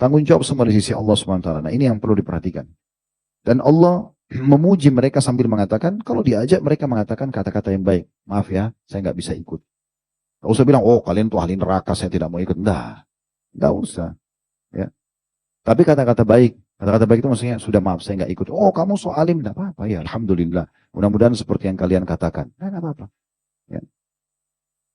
tanggung jawab semua di sisi Allah SWT. Nah ini yang perlu diperhatikan. Dan Allah memuji mereka sambil mengatakan, kalau diajak mereka mengatakan kata-kata yang baik. Maaf ya, saya nggak bisa ikut. Gak usah bilang, oh kalian tuh ahli neraka, saya tidak mau ikut. Nggak usah. Ya. Tapi kata-kata baik itu maksudnya, sudah maaf, saya nggak ikut. Oh kamu so alim, nggak apa-apa ya, alhamdulillah. Mudah-mudahan seperti yang kalian katakan. Nggak apa-apa. Ya.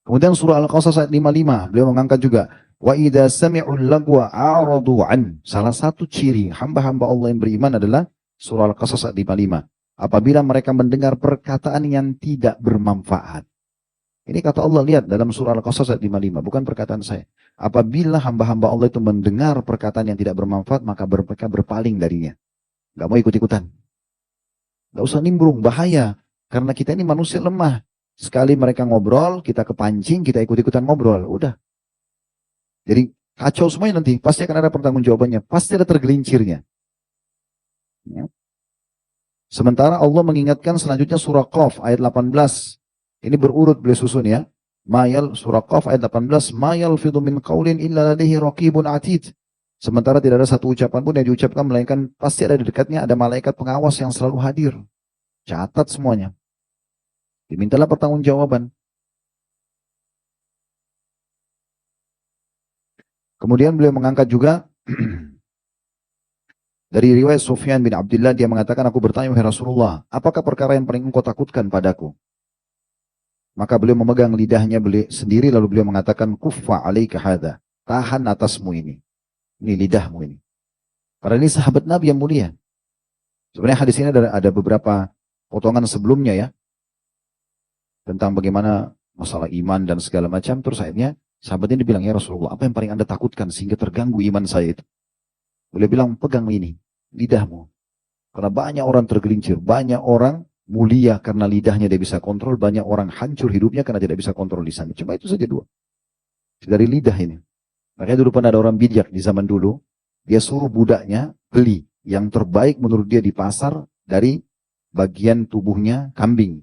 Kemudian surah Al-Qasas ayat 55, beliau mengangkat juga, wa idza sami'ul lagwa a'radu an. Salah satu ciri hamba-hamba Allah yang beriman adalah surah Al-Qasas ayat 55. Apabila mereka mendengar perkataan yang tidak bermanfaat. Ini kata Allah, lihat dalam surah Al-Qasas ayat 55, bukan perkataan saya. Apabila hamba-hamba Allah itu mendengar perkataan yang tidak bermanfaat, maka mereka berpaling darinya. Gak mau ikut-ikutan. Gak usah nimbrung, bahaya. Karena kita ini manusia lemah. Sekali mereka ngobrol, kita kepancing, kita ikut-ikutan ngobrol. Udah. Jadi kacau semuanya nanti. Pasti akan ada pertanggungjawabannya. Pasti ada tergelincirnya. Ya. Sementara Allah mengingatkan selanjutnya surah Qaf ayat 18. Ini berurut beliau susun ya. Surah Qaf ayat 18, ma yalfidhu min qaulin illa ladaihi raqibun atid. Sementara tidak ada satu ucapan pun yang diucapkan melainkan pasti ada di dekatnya ada malaikat pengawas yang selalu hadir. Catat semuanya. Dimintalah pertanggungjawaban. Kemudian beliau mengangkat juga dari riwayat Sufyan bin Abdullah, dia mengatakan, aku bertanya, wahai Rasulullah, apakah perkara yang paling engkau takutkan padaku? Maka beliau memegang lidahnya beliau sendiri, lalu beliau mengatakan, kuffa alaika hadha, tahan atasmu ini lidahmu ini. Karena ini sahabat Nabi yang mulia. Sebenarnya hadis ini ada beberapa potongan sebelumnya ya, tentang bagaimana masalah iman dan segala macam. Terus akhirnya sahabat ini bilang, ya Rasulullah, apa yang paling Anda takutkan sehingga terganggu iman saya itu? Beliau bilang, pegang ini, lidahmu. Karena banyak orang tergelincir, banyak orang mulia karena lidahnya dia bisa kontrol, banyak orang hancur hidupnya karena tidak bisa kontrol lisannya. Cuma itu saja dua. Dari lidah ini. Makanya dulu pernah ada orang bijak di zaman dulu, dia suruh budaknya beli yang terbaik menurut dia di pasar dari bagian tubuhnya kambing.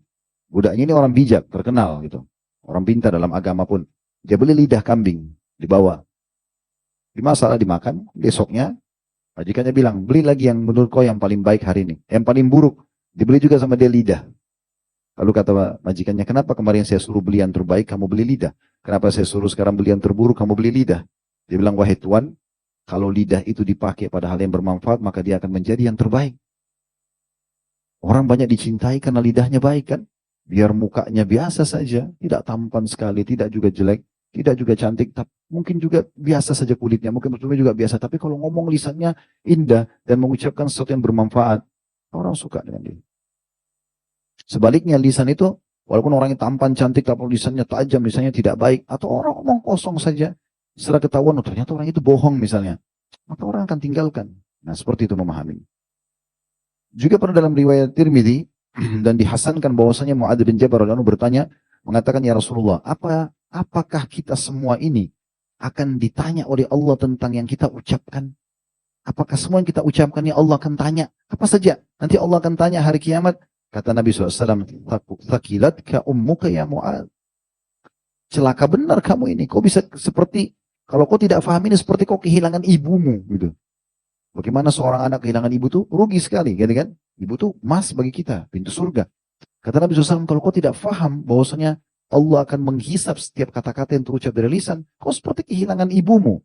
Budaknya ini orang bijak, terkenal gitu. Orang pintar dalam agama pun. Dia beli lidah kambing, dibawa. Dimasak, dimakan, besoknya majikannya bilang, beli lagi yang menurut kau yang paling baik hari ini. Yang paling buruk, dibeli juga sama dia lidah. Lalu kata majikannya, kenapa kemarin saya suruh beli yang terbaik, kamu beli lidah? Kenapa saya suruh sekarang beli yang terburuk, kamu beli lidah? Dia bilang, wahai Tuan, kalau lidah itu dipakai pada hal yang bermanfaat, maka dia akan menjadi yang terbaik. Orang banyak dicintai karena lidahnya baik kan? Biar mukanya biasa saja, tidak tampan sekali, tidak juga jelek, tidak juga cantik, tapi mungkin juga biasa saja kulitnya, mungkin juga biasa. Tapi kalau ngomong lisannya indah dan mengucapkan sesuatu yang bermanfaat, orang suka dengan dia. Sebaliknya lisan itu, walaupun orangnya tampan, cantik, tapi lisannya tajam, lisannya tidak baik, atau orang ngomong kosong saja, setelah ketahuan, oh, ternyata orang itu bohong misalnya, maka orang akan tinggalkan. Nah, seperti itu memahami. Juga pernah dalam riwayat Tirmidzi dan dihasankan bahwasanya Mu'adz bin Jabal radhiyallahu anhu bertanya, mengatakan, ya Rasulullah, apakah kita semua ini akan ditanya oleh Allah tentang yang kita ucapkan? Apakah semua yang kita ucapkan ya Allah akan tanya? Apa saja? Nanti Allah akan tanya hari kiamat. Kata Nabi SAW, takilatka ummuka ya Mu'adz. Celaka benar kamu ini. Kau bisa seperti, kalau kau tidak paham ini seperti kau kehilangan ibumu. Gitu. Bagaimana seorang anak kehilangan ibu tuh rugi sekali. Gitu kan? Ibu tuh emas bagi kita, pintu surga. Kata Nabi SAW, kalau kau tidak paham bahwasanya Allah akan menghisap setiap kata-kata yang terucap dari lisan, kau seperti kehilangan ibumu.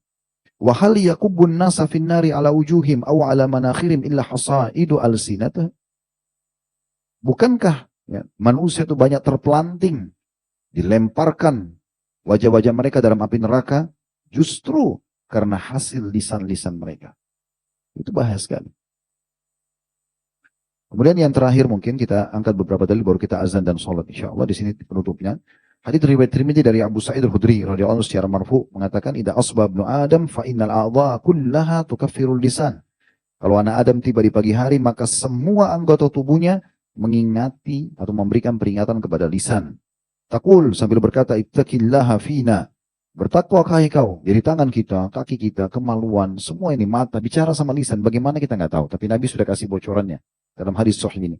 Wa hal yakubbun nasa finnari ala wujuhim aw ala manakhirim illa hasaidu alsinatah. Bukankah ya, manusia itu banyak terpelanting, dilemparkan wajah-wajah mereka dalam api neraka justru karena hasil lisan-lisan mereka. Itu bahaya sekali. Kemudian yang terakhir mungkin kita angkat beberapa dalil baru kita azan dan sholat insyaallah di sini penutupnya. Hadits riwayat Tirmidzi dari Abu Sa'id Al-Khudri radhiyallahu anhu secara marfu mengatakan idza asba ibnu Adam fa innal a'dha'a kullaha tukaffirul lisan. Kalau anak Adam tiba di pagi hari maka semua anggota tubuhnya mengingati atau memberikan peringatan kepada lisan. Taqul sambil berkata ittaqillaha fina. Bertakwa hai kau. Jadi tangan kita, kaki kita, kemaluan, semua ini mata bicara sama lisan. Bagaimana kita nggak tahu, tapi Nabi sudah kasih bocorannya dalam hadis sahih ini.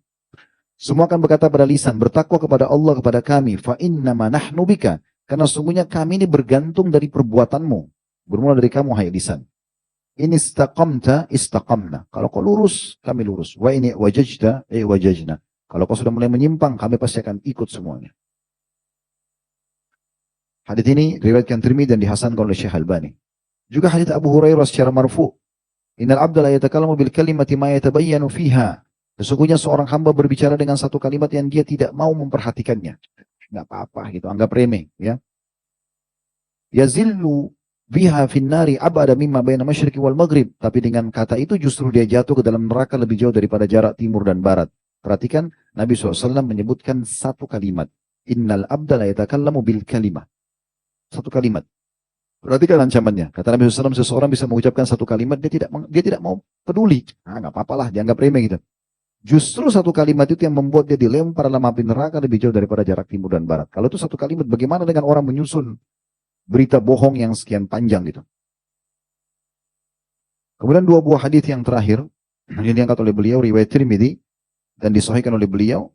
Semua akan berkata pada lisan, bertakwa kepada Allah kepada kami, fa innama nahnu bika, karena sungguhnya kami ini bergantung dari perbuatanmu. Bermula dari kamu hai lisan. In istaqamta istaqamna. Kalau kau lurus, kami lurus. Wa ini wajajta wajajna. Kalau kau sudah mulai menyimpang, kami pasti akan ikut semuanya. Hadits ini riwayatkan Tirmidzi dan dihasankan oleh Syekh Albani. Juga hadits Abu Hurairah secara marfu. Innal abda la yatakallamu bil kalimati ma yatabayyanu fiha. Sesungguhnya seorang hamba berbicara dengan satu kalimat yang dia tidak mau memperhatikannya. Enggak apa-apa gitu, anggap remeh ya. Yazillu biha finnari abada mimma baina masyriqi wal maghrib. Tapi dengan kata itu justru dia jatuh ke dalam neraka lebih jauh daripada jarak timur dan barat. Perhatikan Nabi SAW menyebutkan satu kalimat. Innal abda la yatakallamu bil kalimah. Satu kalimat. Perhatikan ancamannya. Kata Nabi SAW, seseorang bisa mengucapkan satu kalimat, dia tidak mau peduli. Nah, nggak apa-apalah, dianggap remeh gitu. Justru satu kalimat itu yang membuat dia dilempar dalam api neraka lebih jauh daripada jarak timur dan barat. Kalau itu satu kalimat, bagaimana dengan orang menyusun berita bohong yang sekian panjang gitu. Kemudian dua buah hadis yang terakhir, yang diangkat oleh beliau, riwayat Tirmidzi dan disahihkan oleh beliau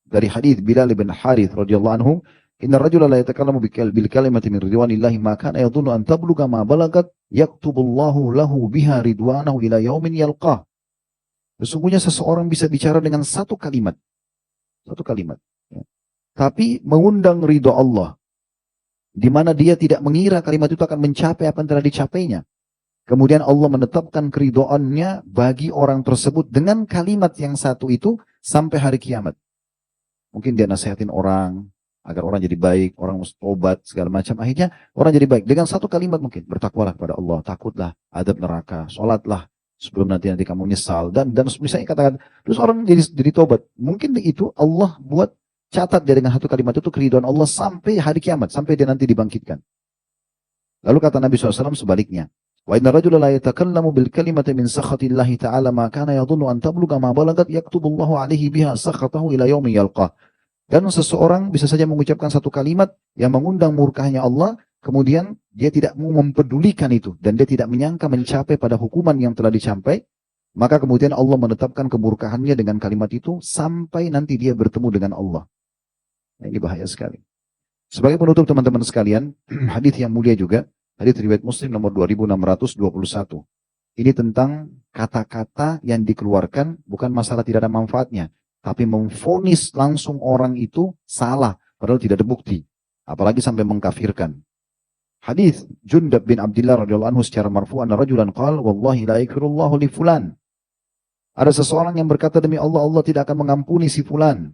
dari hadis Bilal bin Harith radhiyallahu anhu. Inna rajula la yatakallamu bil kalimati min ridwanillahi ma kana yadhunnu an tabluga ma balagat yaktubullahu lahu biha ridwanahu ila yaumin yalqah. Sesungguhnya seseorang bisa bicara dengan satu kalimat. Satu kalimat. Ya. Tapi mengundang ridho Allah. Di mana dia tidak mengira kalimat itu akan mencapai apa yang telah dicapainya. Kemudian Allah menetapkan keridhoannya bagi orang tersebut dengan kalimat yang satu itu sampai hari kiamat. Mungkin dia nasihatin orang agar orang jadi baik, orang tobat segala macam. Akhirnya orang jadi baik dengan satu kalimat mungkin. Bertakwalah kepada Allah, takutlah adab neraka, sholatlah sebelum nanti kamu nyesal. Dan misalnya katakan, terus orang jadi tobat. Mungkin itu Allah buat catat dia dengan satu kalimat itu keridhaan Allah sampai hari kiamat, sampai dia nanti dibangkitkan. Lalu kata Nabi SAW sebaliknya. Wa inna rajula la yatakallamu bil kalimati min sakhatillahi ta'ala ma kana yadhunnu an tabluga ma balagat yaktubullahu alaihi biha sakhatahu ila yaumi yalqah. Dan seseorang bisa saja mengucapkan satu kalimat yang mengundang murkahnya Allah, kemudian dia tidak mau mempedulikan itu dan dia tidak menyangka mencapai pada hukuman yang telah dicapai, maka kemudian Allah menetapkan kemurkahannya dengan kalimat itu sampai nanti dia bertemu dengan Allah. Nah, ini bahaya sekali. Sebagai penutup teman-teman sekalian, hadis yang mulia juga, hadis riwayat Muslim nomor 2621. Ini tentang kata-kata yang dikeluarkan bukan masalah tidak ada manfaatnya, tapi memvonis langsung orang itu salah padahal tidak ada bukti, apalagi sampai mengkafirkan. Hadis Jundab bin Abdullah radhiyallahu anhu secara marfu, anna rajulan qala wallahi la yaghfirullahu li fulan. Ada seseorang yang berkata, demi Allah, Allah tidak akan mengampuni si fulan.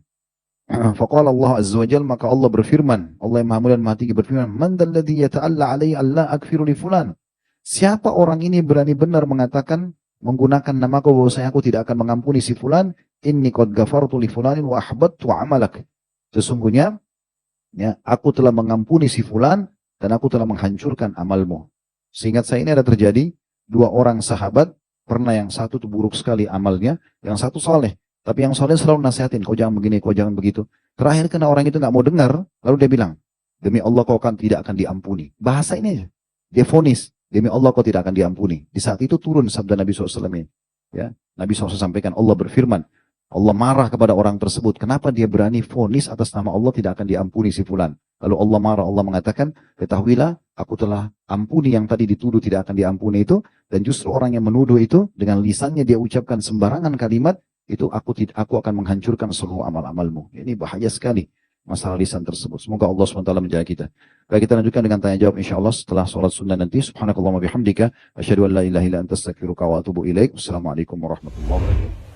Faqala Allah azza wa jalla, maka Allah berfirman, Allah yang Maha Mulia dan Maha Tinggi berfirman, man dalladhi yata'alla alayhi alla aghfiru li fulan. Siapa orang ini berani benar mengatakan menggunakan namaku bahwasanya aku tidak akan mengampuni si fulan, inni qad ghafartu li fulanin wa ahbattu amalak. Sesungguhnya ya, aku telah mengampuni si fulan dan aku telah menghancurkan amalmu. Seingat saya ini ada terjadi dua orang sahabat, pernah yang satu itu buruk sekali amalnya, yang satu saleh. Tapi yang soleh selalu nasihatin, kau jangan begini, kau jangan begitu. Terakhir karena orang itu nggak mau dengar, lalu dia bilang, demi Allah kau tidak akan diampuni. Bahasa ini aja. Dia vonis, demi Allah kau tidak akan diampuni. Di saat itu turun sabda Nabi SAW ini. Ya, Nabi SAW sampaikan, Allah berfirman, Allah marah kepada orang tersebut. Kenapa dia berani vonis atas nama Allah tidak akan diampuni si fulan? Lalu Allah marah, Allah mengatakan, ketahuilah, aku telah ampuni yang tadi dituduh tidak akan diampuni itu. Dan justru orang yang menuduh itu, dengan lisannya dia ucapkan sembarangan kalimat, itu aku akan menghancurkan seluruh amal-amalmu. Ini bahaya sekali masalah lisan tersebut. Semoga Allah SWT menjaga kita. Baik, kita lanjutkan dengan tanya jawab insyaAllah setelah sholat sunnah nanti. Subhanakallahumma bihamdika asyhadu an la ilaha illa anta astaghfiruka wa atubu ilaik. Wassalamualaikum warahmatullahi wabarakatuh.